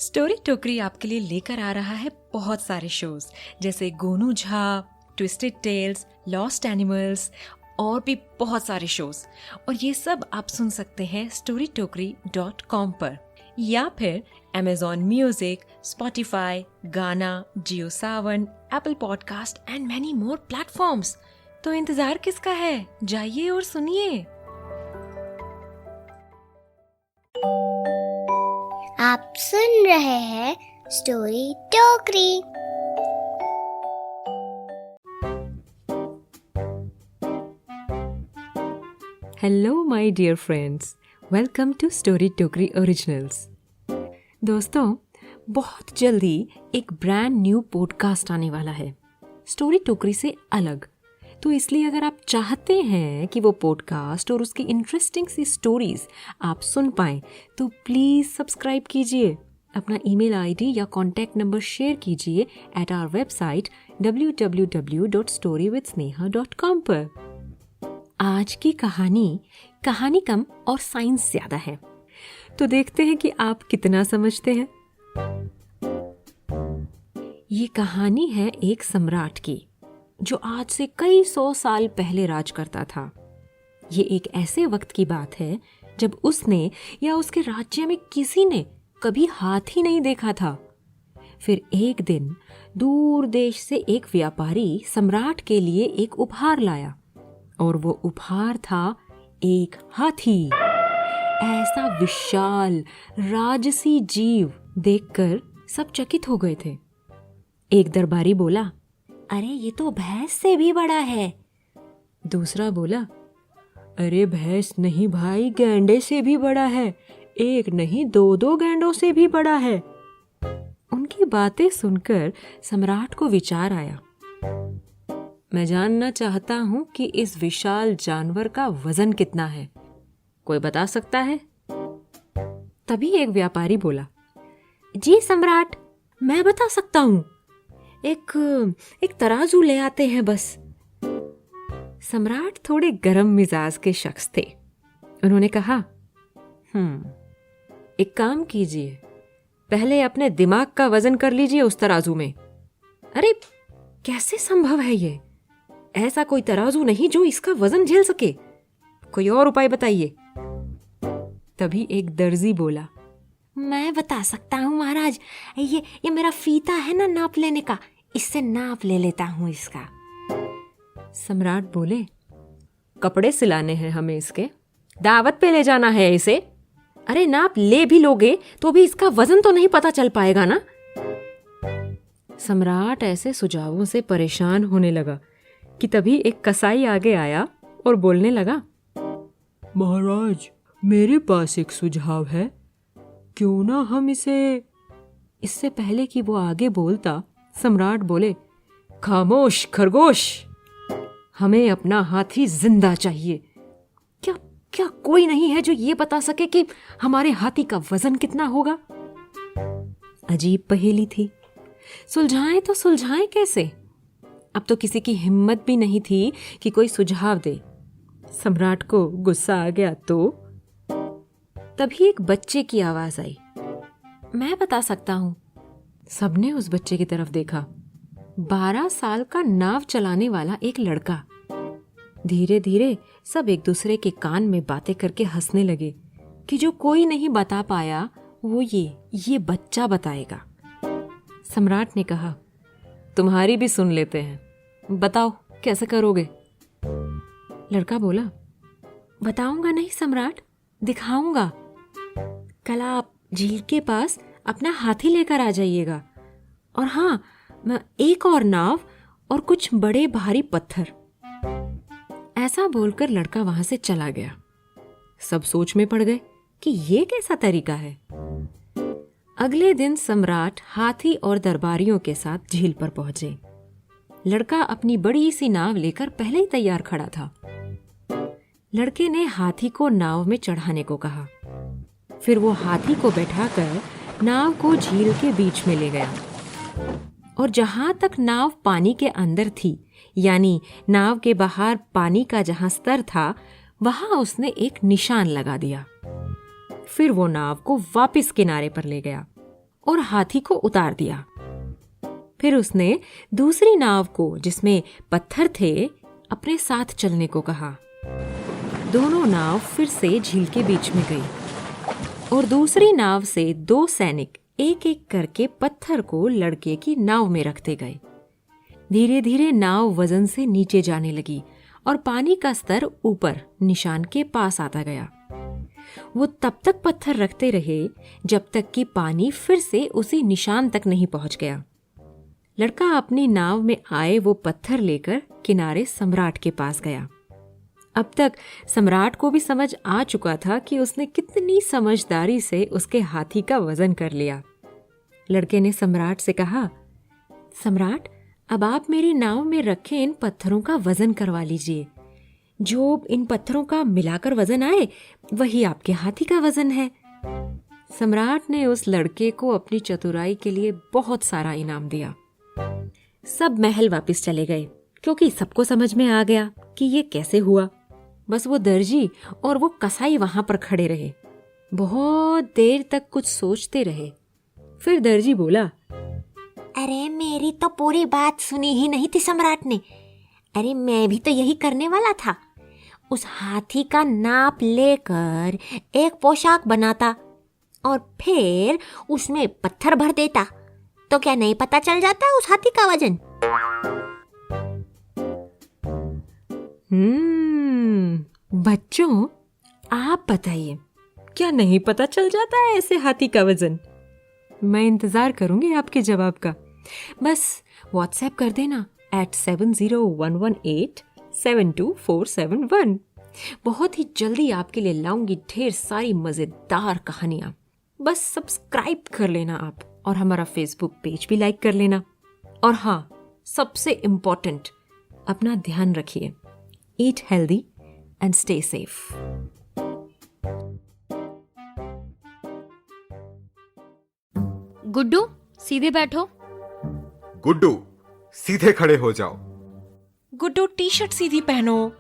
Story टोकरी आपके लिए लेकर आ रहा है बहुत सारे शोज जैसे Gonu Jha, twisted tales, lost animals और भी बहुत सारे शोज। और ये सब आप सुन सकते हैं storytokri.com पर या फिर Amazon music, Spotify, Gaana, Jio Saavn, Apple podcast and many more platforms. तो इंतजार किसका है, जाइए और सुनिए। आप सुन रहे हैं story Tokri. Hello my dear friends, welcome to story Tokri originals. दोस्तों, बहुत जल्दी एक ब्रांड न्यू पॉडकास्ट आने वाला है स्टोरी टोकरी से अलग। तो इसलिए अगर आप चाहते हैं कि वो पॉडकास्ट और उसकी इंटरेस्टिंग सी स्टोरीज आप सुन पाएं तो प्लीज़ सब्सक्राइब कीजिए। अपना ईमेल आईडी या कॉन्टैक्ट नंबर शेयर कीजिए एट आवर वेबसाइट www.storywithsneha.com पर। आज की कहानी कम और साइंस ज्यादा है, तो देखते हैं कि आप कितना समझते हैं। ये कहानी है एक सम्राट की जो आज से कई 100 साल पहले राज करता था। ये एक ऐसे वक्त की बात है जब उसने या उसके राज्य में किसी ने कभी हाथी नहीं देखा था। फिर एक दिन दूर देश से एक व्यापारी सम्राट के लिए एक उपहार लाया और वो उपहार था एक हाथी। ऐसा विशाल राजसी जीव देखकर सब चकित हो गए थे। एक दरबारी बोला, अरे ये तो भैंस से भी बड़ा है। दूसरा बोला, अरे भैंस नहीं भाई, गैंडे से भी बड़ा है, एक नहीं 2-2 गैंडों से भी बड़ा है। उनकी बातें सुनकर सम्राट को विचार आया, मैं जानना चाहता हूं कि इस विशाल जानवर का वजन कितना है, कोई बता सकता है? तभी एक व्यापारी बोला, जी सम्राट, मैं बता सकता हूं, एक तराजू ले आते हैं बस। सम्राट थोड़े गरम मिजाज के शख्स थे। उन्होंने कहा, एक काम कीजिए, पहले अपने दिमाग का वजन कर लीजिए उस तराजू में। अरे कैसे संभव है ये? ऐसा कोई तराजू नहीं जो इसका वजन झेल सके, कोई और उपाय बताइए। तभी एक दर्जी बोला, मैं बता सकता हूँ महाराज, ये मेरा फीता है ना नाप लेने का, इससे नाप ले लेता हूँ इसका। सम्राट बोले, कपड़े सिलाने हैं हमें इसके, दावत पे ले जाना है इसे। अरे नाप ले भी लोगे तो भी इसका वजन तो नहीं पता चल पाएगा ना। सम्राट ऐसे सुझावों से परेशान होने लगा कि तभी एक कसाई आगे आया और बोलने लगा, महाराज, मेरे पास एक सुझाव है, क्यों ना हम इससे पहले कि वो आगे बोलता, सम्राट बोले, खामोश खरगोश, हमें अपना हाथी जिंदा चाहिए। क्या कोई नहीं है जो ये बता सके कि हमारे हाथी का वजन कितना होगा? अजीब पहेली थी, सुलझाएं तो सुलझाएं कैसे? अब तो किसी की हिम्मत भी नहीं थी कि कोई सुझाव दे। सम्राट को गुस्सा आ गया तो तभी एक बच्चे की आवाज आई, मैं बता सकता हूं। सबने उस बच्चे की तरफ देखा। 12 साल का नाव चलाने वाला एक लड़का। धीरे धीरे सब एक दूसरे के कान में बातें करके हंसने लगे कि जो कोई नहीं बता पाया वो ये बच्चा बताएगा। सम्राट ने कहा, तुम्हारी भी सुन लेते हैं, बताओ कैसे करोगे? लड़का बोला, बताऊंगा नहीं सम्राट, दिखाऊंगा। कल आप झील के पास अपना हाथी लेकर आ जाइएगा, और हाँ, एक और नाव और कुछ बड़े भारी पत्थर। ऐसा बोलकर लड़का वहां से चला गया। सब सोच में पड़ गए कि ये कैसा तरीका है। अगले दिन सम्राट हाथी और दरबारियों के साथ झील पर पहुंचे। लड़का अपनी बड़ी सी नाव लेकर पहले ही तैयार खड़ा था। लड़के ने हाथी को नाव में चढ़ाने को कहा। फिर वो हाथी को बैठाकर नाव को झील के बीच में ले गया और जहां तक नाव पानी के अंदर थी, यानी नाव के बाहर पानी का जहां स्तर था, वहां उसने एक निशान लगा दिया। फिर वो नाव को वापस किनारे पर ले गया और हाथी को उतार दिया। फिर उसने दूसरी नाव को, जिसमें पत्थर थे, अपने साथ चलने को कहा। दोनों नाव फिर से झील के बीच में गई और दूसरी नाव से 2 सैनिक एक एक करके पत्थर को लड़के की नाव में रखते गए। धीरे धीरे नाव वजन से नीचे जाने लगी और पानी का स्तर ऊपर निशान के पास आता गया। वो तब तक पत्थर रखते रहे जब तक कि पानी फिर से उसी निशान तक नहीं पहुंच गया। लड़का अपनी नाव में आए वो पत्थर लेकर किनारे सम्राट के पास गया। अब तक सम्राट को भी समझ आ चुका था कि उसने कितनी समझदारी से उसके हाथी का वजन कर लिया। लड़के ने सम्राट से कहा, सम्राट, अब आप मेरी नाव में रखे इन पत्थरों का वजन करवा लीजिए। जो इन पत्थरों का मिलाकर वजन आए वही आपके हाथी का वजन है। सम्राट ने उस लड़के को अपनी चतुराई के लिए बहुत सारा इनाम दिया। सब महल वापस चले गए क्योंकि सबको समझ में आ गया कि ये कैसे हुआ। बस वो दर्जी और वो कसाई वहां पर खड़े रहे। बहुत देर तक कुछ सोचते रहे। फिर दर्जी बोला, अरे मेरी तो पूरी बात सुनी ही नहीं थी सम्राट ने। अरे मैं भी तो यही करने वाला था। उस हाथी का नाप लेकर एक पोशाक बनाता और फिर उसमें पत्थर भर देता, तो क्या नहीं पता चल जाता उस हाथी का वजन? बच्चों, आप बताइए, क्या नहीं पता चल जाता है ऐसे हाथी का वजन? मैं इंतजार करूंगी आपके जवाब का। बस व्हाट्सएप कर देना @7018724771। बहुत ही जल्दी आपके लिए लाऊंगी ढेर सारी मजेदार कहानियां। बस सब्सक्राइब कर लेना आप और हमारा फेसबुक पेज भी लाइक कर लेना। और हाँ, सबसे इम्पोर्टेंट, अपना ध्यान रखिए। Eat healthy and stay safe. Guddu, सीधे बैठो। गुड्डू, सीधे खड़े हो जाओ। गुड्डू, टी-शर्ट सीधी पहनो।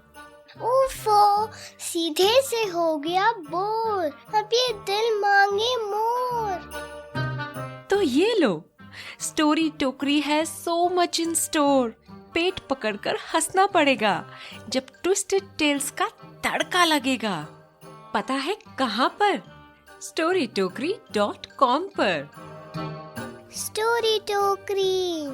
उफो, सीधे से हो गया बोर, अब ये दिल मांगे मोर। तो ये लो, स्टोरी टोकरी है सो मच इन स्टोर। पेट पकड़कर हंसना पड़ेगा जब ट्विस्टेड टेल्स का तड़का लगेगा। पता है कहाँ पर? storytokri.com पर। स्टोरी टोकरी।